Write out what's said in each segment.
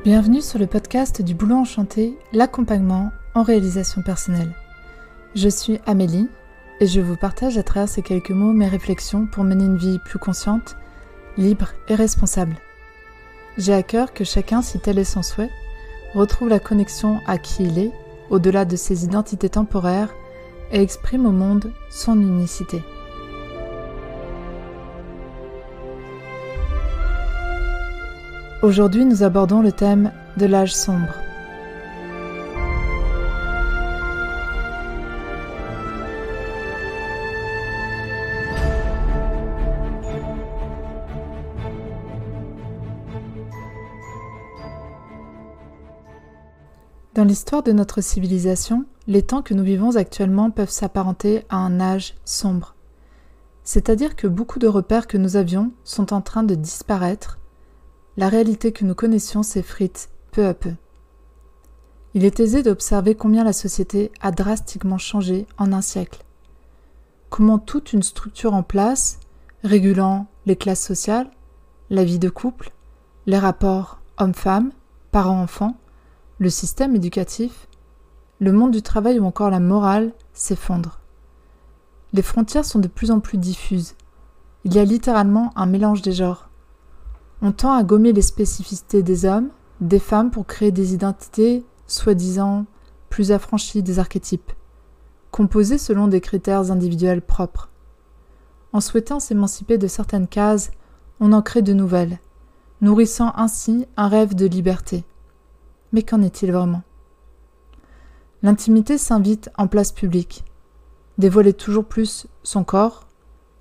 Bienvenue sur le podcast du Boulot Enchanté, l'accompagnement en réalisation personnelle. Je suis Amélie et je vous partage à travers ces quelques mots mes réflexions pour mener une vie plus consciente, libre et responsable. J'ai à cœur que chacun, si tel est son souhait, retrouve la connexion à qui il est, au-delà de ses identités temporaires, et exprime au monde son unicité. Aujourd'hui, nous abordons le thème de l'âge sombre. Dans l'histoire de notre civilisation, les temps que nous vivons actuellement peuvent s'apparenter à un âge sombre. C'est-à-dire que beaucoup de repères que nous avions sont en train de disparaître. La réalité que nous connaissions s'effrite peu à peu. Il est aisé d'observer combien la société a drastiquement changé en un siècle. Comment toute une structure en place, régulant les classes sociales, la vie de couple, les rapports hommes-femmes, parents-enfants, le système éducatif, le monde du travail ou encore la morale s'effondrent. Les frontières sont de plus en plus diffuses. Il y a littéralement un mélange des genres. On tend à gommer les spécificités des hommes, des femmes pour créer des identités soi-disant plus affranchies des archétypes, composées selon des critères individuels propres. En souhaitant s'émanciper de certaines cases, on en crée de nouvelles, nourrissant ainsi un rêve de liberté. Mais qu'en est-il vraiment ? L'intimité s'invite en place publique. Dévoiler toujours plus son corps,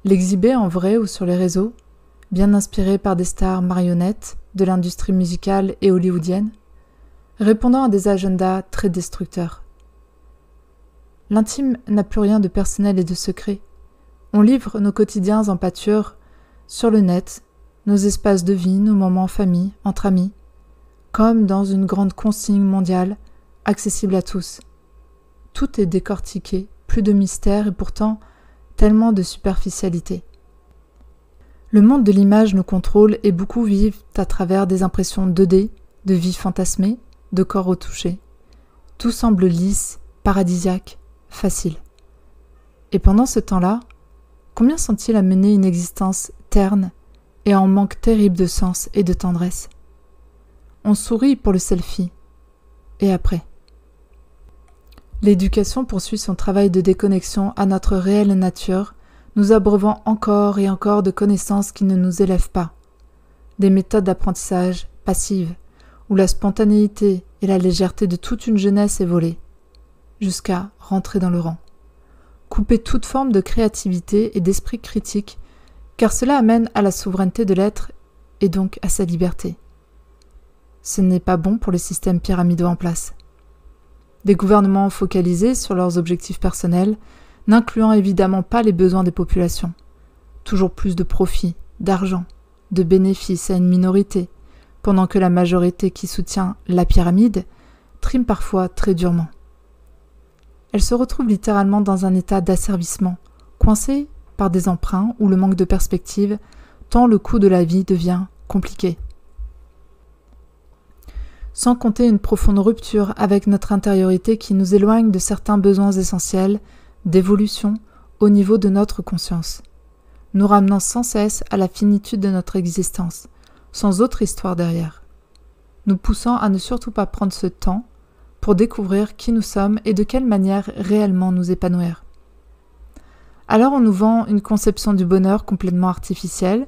l'exhiber en vrai ou sur les réseaux, bien inspiré par des stars marionnettes de l'industrie musicale et hollywoodienne, répondant à des agendas très destructeurs. L'intime n'a plus rien de personnel et de secret. On livre nos quotidiens en pâture sur le net, nos espaces de vie, nos moments en famille, entre amis, comme dans une grande consigne mondiale, accessible à tous. Tout est décortiqué, plus de mystère et pourtant tellement de superficialité. Le monde de l'image nous contrôle et beaucoup vivent à travers des impressions 2D, de vie fantasmée, de corps retouchés. Tout semble lisse, paradisiaque, facile. Et pendant ce temps-là, combien sont-ils à mener une existence terne et en manque terrible de sens et de tendresse ? On sourit pour le selfie. Et après ? L'éducation poursuit son travail de déconnexion à notre réelle nature, nous abreuvant encore et encore de connaissances qui ne nous élèvent pas. Des méthodes d'apprentissage passives, où la spontanéité et la légèreté de toute une jeunesse est volée, jusqu'à rentrer dans le rang. Couper toute forme de créativité et d'esprit critique, car cela amène à la souveraineté de l'être et donc à sa liberté. Ce n'est pas bon pour les systèmes pyramidaux en place. Des gouvernements focalisés sur leurs objectifs personnels, n'incluant évidemment pas les besoins des populations. Toujours plus de profits, d'argent, de bénéfices à une minorité, pendant que la majorité qui soutient la pyramide trime parfois très durement. Elle se retrouve littéralement dans un état d'asservissement, coincée par des emprunts ou le manque de perspective, tant le coût de la vie devient compliqué. Sans compter une profonde rupture avec notre intériorité qui nous éloigne de certains besoins essentiels, d'évolution au niveau de notre conscience, nous ramenant sans cesse à la finitude de notre existence, sans autre histoire derrière, nous poussant à ne surtout pas prendre ce temps pour découvrir qui nous sommes et de quelle manière réellement nous épanouir. Alors on nous vend une conception du bonheur complètement artificielle,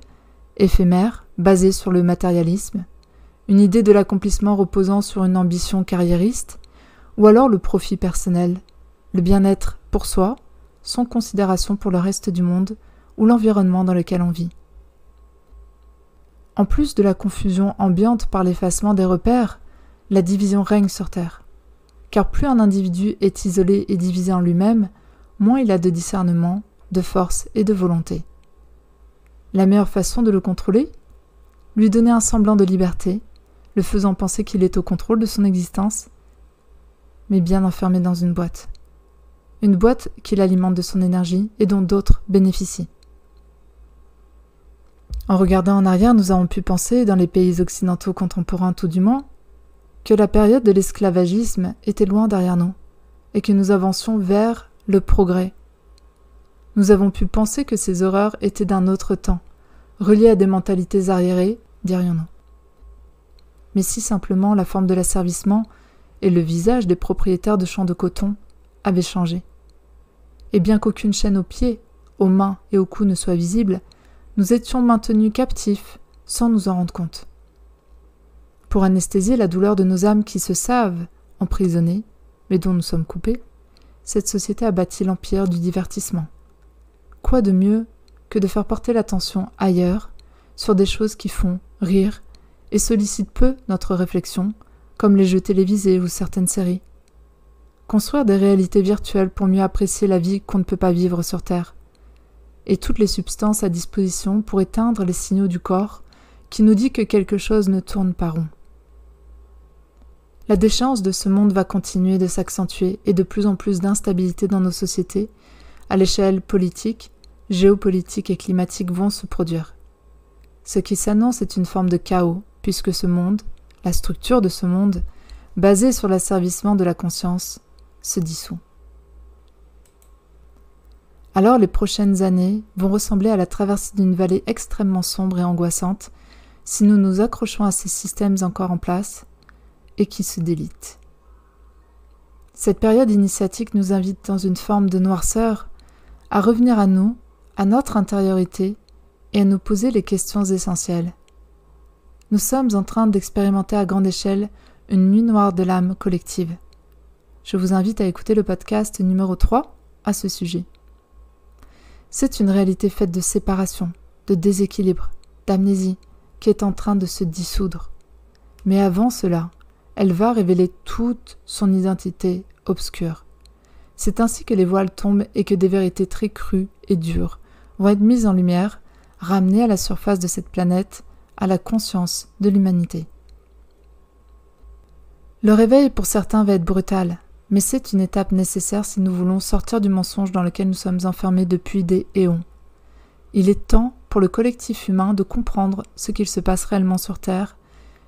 éphémère, basée sur le matérialisme, une idée de l'accomplissement reposant sur une ambition carriériste, ou alors le profit personnel, le bien-être pour soi, sans considération pour le reste du monde ou l'environnement dans lequel on vit. En plus de la confusion ambiante par l'effacement des repères, la division règne sur Terre. Car plus un individu est isolé et divisé en lui-même, moins il a de discernement, de force et de volonté. La meilleure façon de le contrôler ? Lui donner un semblant de liberté, le faisant penser qu'il est au contrôle de son existence, mais bien enfermé dans une boîte. Une boîte qui l'alimente de son énergie et dont d'autres bénéficient. En regardant en arrière, nous avons pu penser, dans les pays occidentaux contemporains tout du moins, que la période de l'esclavagisme était loin derrière nous et que nous avancions vers le progrès. Nous avons pu penser que ces horreurs étaient d'un autre temps, reliées à des mentalités arriérées, dirions-nous. Mais si simplement la forme de l'asservissement et le visage des propriétaires de champs de coton avaient changé. Et bien qu'aucune chaîne aux pieds, aux mains et au cou ne soit visible, nous étions maintenus captifs sans nous en rendre compte. Pour anesthésier la douleur de nos âmes qui se savent emprisonnées, mais dont nous sommes coupés, cette société a bâti l'empire du divertissement. Quoi de mieux que de faire porter l'attention ailleurs, sur des choses qui font rire et sollicitent peu notre réflexion, comme les jeux télévisés ou certaines séries. Construire des réalités virtuelles pour mieux apprécier la vie qu'on ne peut pas vivre sur Terre, et toutes les substances à disposition pour éteindre les signaux du corps qui nous dit que quelque chose ne tourne pas rond. La déchéance de ce monde va continuer de s'accentuer et de plus en plus d'instabilité dans nos sociétés, à l'échelle politique, géopolitique et climatique vont se produire. Ce qui s'annonce est une forme de chaos, puisque ce monde, la structure de ce monde, basée sur l'asservissement de la conscience, se dissout. Alors les prochaines années vont ressembler à la traversée d'une vallée extrêmement sombre et angoissante si nous nous accrochons à ces systèmes encore en place et qui se délitent. Cette période initiatique nous invite dans une forme de noirceur à revenir à nous, à notre intériorité et à nous poser les questions essentielles. Nous sommes en train d'expérimenter à grande échelle une nuit noire de l'âme collective. Je vous invite à écouter le podcast numéro 3 à ce sujet. C'est une réalité faite de séparation, de déséquilibre, d'amnésie, qui est en train de se dissoudre. Mais avant cela, elle va révéler toute son identité obscure. C'est ainsi que les voiles tombent et que des vérités très crues et dures vont être mises en lumière, ramenées à la surface de cette planète, à la conscience de l'humanité. Le réveil pour certains va être brutal, mais c'est une étape nécessaire si nous voulons sortir du mensonge dans lequel nous sommes enfermés depuis des éons. Il est temps pour le collectif humain de comprendre ce qu'il se passe réellement sur Terre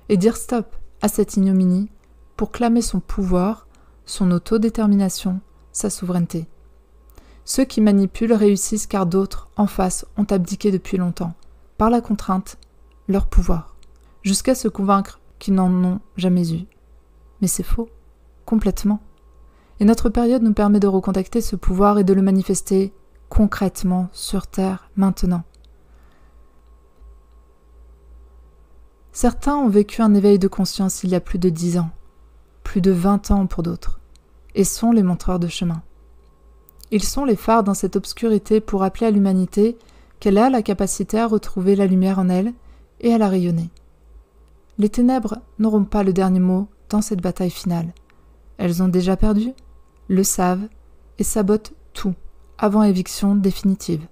et dire stop à cette ignominie pour clamer son pouvoir, son autodétermination, sa souveraineté. Ceux qui manipulent réussissent car d'autres, en face, ont abdiqué depuis longtemps, par la contrainte, leur pouvoir, jusqu'à se convaincre qu'ils n'en ont jamais eu. Mais c'est faux, complètement. Et notre période nous permet de recontacter ce pouvoir et de le manifester concrètement sur Terre, maintenant. Certains ont vécu un éveil de conscience il y a plus de 10 ans, plus de 20 ans pour d'autres, et sont les montreurs de chemin. Ils sont les phares dans cette obscurité pour rappeler à l'humanité qu'elle a la capacité à retrouver la lumière en elle et à la rayonner. Les ténèbres n'auront pas le dernier mot dans cette bataille finale. Elles ont déjà perdu, le savent et sabotent tout avant éviction définitive.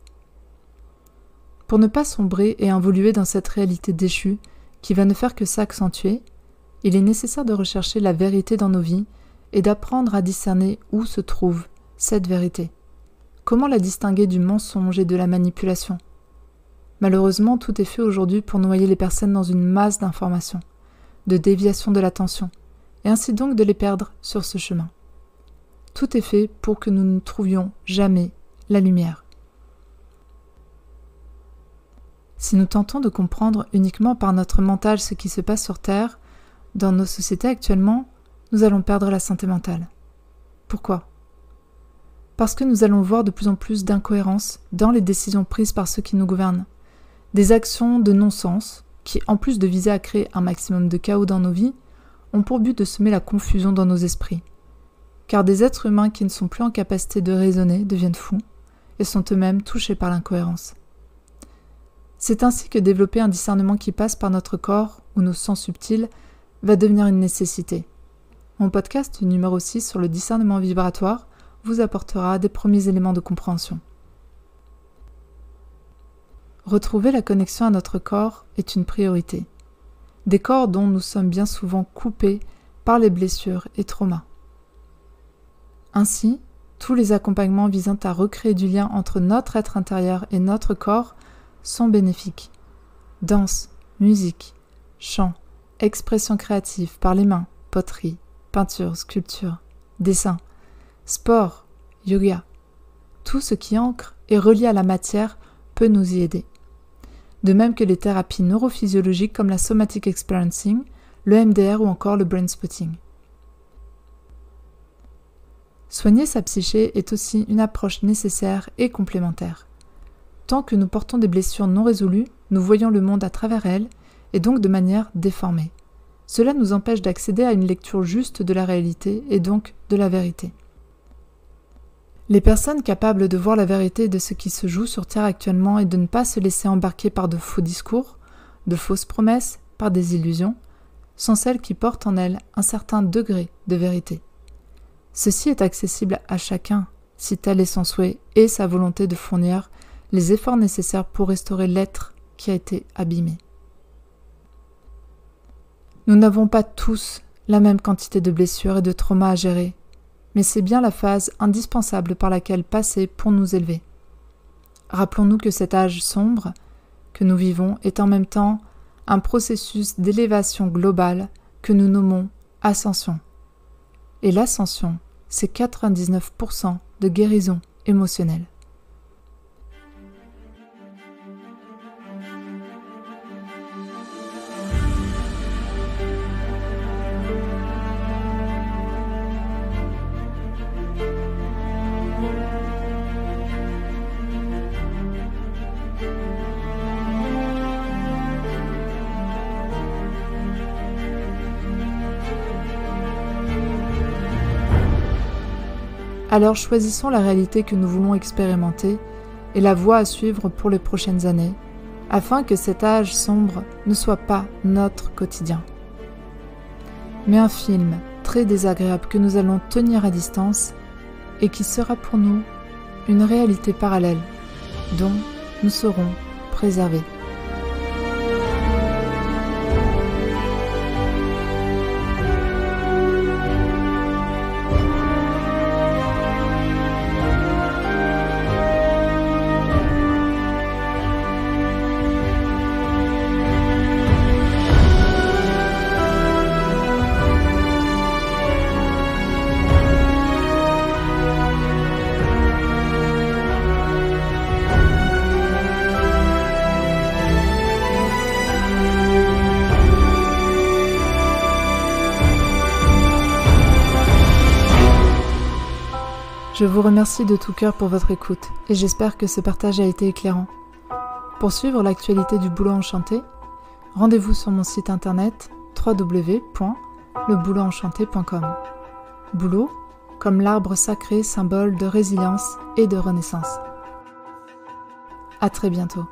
Pour ne pas sombrer et involuer dans cette réalité déchue qui va ne faire que s'accentuer, il est nécessaire de rechercher la vérité dans nos vies et d'apprendre à discerner où se trouve cette vérité. Comment la distinguer du mensonge et de la manipulation ? Malheureusement, tout est fait aujourd'hui pour noyer les personnes dans une masse d'informations, de déviation de l'attention, et ainsi donc de les perdre sur ce chemin. Tout est fait pour que nous ne trouvions jamais la lumière. Si nous tentons de comprendre uniquement par notre mental ce qui se passe sur Terre, dans nos sociétés actuellement, nous allons perdre la santé mentale. Pourquoi ? Parce que nous allons voir de plus en plus d'incohérences dans les décisions prises par ceux qui nous gouvernent. Des actions de non-sens qui, en plus de viser à créer un maximum de chaos dans nos vies, ont pour but de semer la confusion dans nos esprits. Car des êtres humains qui ne sont plus en capacité de raisonner deviennent fous et sont eux-mêmes touchés par l'incohérence. C'est ainsi que développer un discernement qui passe par notre corps ou nos sens subtils va devenir une nécessité. Mon podcast numéro 6 sur le discernement vibratoire vous apportera des premiers éléments de compréhension. Retrouver la connexion à notre corps est une priorité. Des corps dont nous sommes bien souvent coupés par les blessures et traumas. Ainsi, tous les accompagnements visant à recréer du lien entre notre être intérieur et notre corps sont bénéfiques. Danse, musique, chant, expression créative par les mains, poterie, peinture, sculpture, dessin, sport, yoga. Tout ce qui ancre et relie à la matière peut nous y aider. De même que les thérapies neurophysiologiques comme la somatic experiencing, le MDR ou encore le brain spotting. Soigner sa psyché est aussi une approche nécessaire et complémentaire. Tant que nous portons des blessures non résolues, nous voyons le monde à travers elles et donc de manière déformée. Cela nous empêche d'accéder à une lecture juste de la réalité et donc de la vérité. Les personnes capables de voir la vérité de ce qui se joue sur Terre actuellement et de ne pas se laisser embarquer par de faux discours, de fausses promesses, par des illusions, sont celles qui portent en elles un certain degré de vérité. Ceci est accessible à chacun, si tel est son souhait et sa volonté de fournir les efforts nécessaires pour restaurer l'être qui a été abîmé. Nous n'avons pas tous la même quantité de blessures et de traumas à gérer, mais c'est bien la phase indispensable par laquelle passer pour nous élever. Rappelons-nous que cet âge sombre que nous vivons est en même temps un processus d'élévation globale que nous nommons ascension. Et l'ascension, c'est 99% de guérison émotionnelle. Alors choisissons la réalité que nous voulons expérimenter et la voie à suivre pour les prochaines années, afin que cet âge sombre ne soit pas notre quotidien, mais un film très désagréable que nous allons tenir à distance et qui sera pour nous une réalité parallèle dont nous serons préservés. Je vous remercie de tout cœur pour votre écoute et j'espère que ce partage a été éclairant. Pour suivre l'actualité du Boulot Enchanté, rendez-vous sur mon site internet www.leboulotenchanté.com. Boulot, comme l'arbre sacré symbole de résilience et de renaissance. À très bientôt.